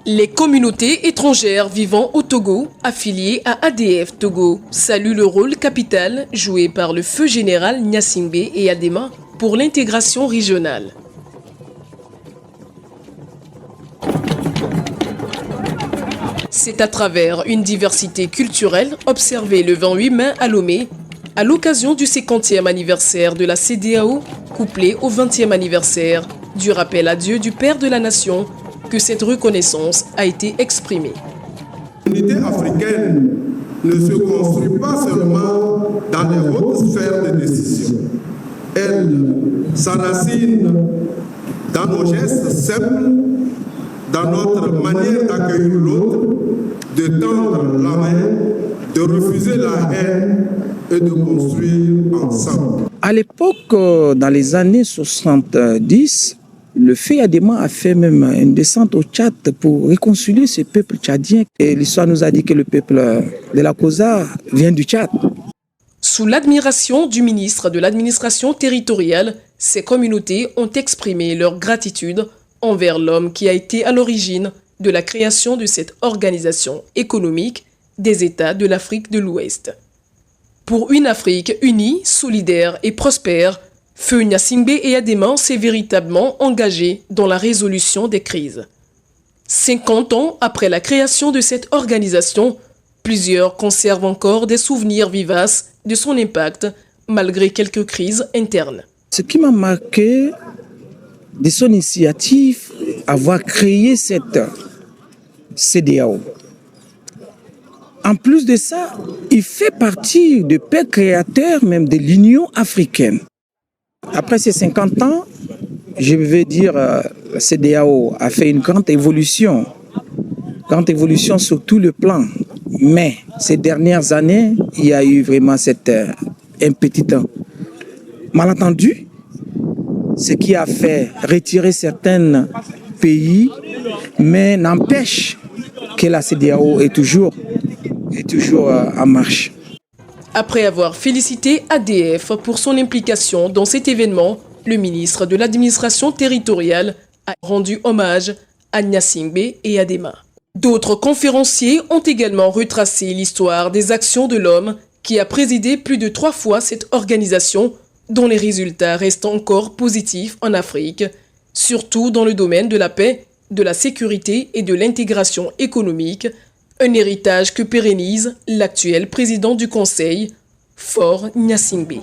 Les communautés étrangères vivant au Togo, affiliées à ADF Togo, saluent le rôle capital joué par le feu général Gnassingbé et Adema pour l'intégration régionale. C'est à travers une diversité culturelle observée le 28 mai à Lomé, à l'occasion du 50e anniversaire de la CEDEAO, couplé au 20e anniversaire du rappel à Dieu du Père de la Nation, que cette reconnaissance a été exprimée. L'unité africaine ne se construit pas seulement dans les hautes sphères de décision. Elle s'enracine dans nos gestes simples, dans notre manière d'accueillir l'autre, de tendre la main, de refuser la haine et de construire ensemble. À l'époque, dans les années 70, le feu Adema a fait même une descente au Tchad pour réconcilier ce peuple tchadien. Et l'histoire nous a dit que le peuple de la Kosa vient du Tchad. Sous l'admiration du ministre de l'administration territoriale, ces communautés ont exprimé leur gratitude envers l'homme qui a été à l'origine de la création de cette organisation économique des États de l'Afrique de l'Ouest. Pour une Afrique unie, solidaire et prospère, Feu Gnassingbé et Adema s'est véritablement engagé dans la résolution des crises. 50 ans après la création de cette organisation, plusieurs conservent encore des souvenirs vivaces de son impact malgré quelques crises internes. Ce qui m'a marqué de son initiative, avoir créé cette CEDEAO. En plus de ça, il fait partie du père créateur même de l'Union africaine. Après ces 50 ans, je veux dire, la CEDEAO a fait une grande évolution sur tout le plan. Mais ces dernières années, il y a eu vraiment un petit malentendu, ce qui a fait retirer certains pays, mais n'empêche que la CEDEAO est toujours en marche. Après avoir félicité ADF pour son implication dans cet événement, le ministre de l'administration territoriale a rendu hommage à Gnassingbé et Adema. D'autres conférenciers ont également retracé l'histoire des actions de l'homme qui a présidé plus de 3 fois cette organisation, dont les résultats restent encore positifs en Afrique, surtout dans le domaine de la paix, de la sécurité et de l'intégration économique, un héritage que pérennise l'actuel président du Conseil, Faure Gnassingbé.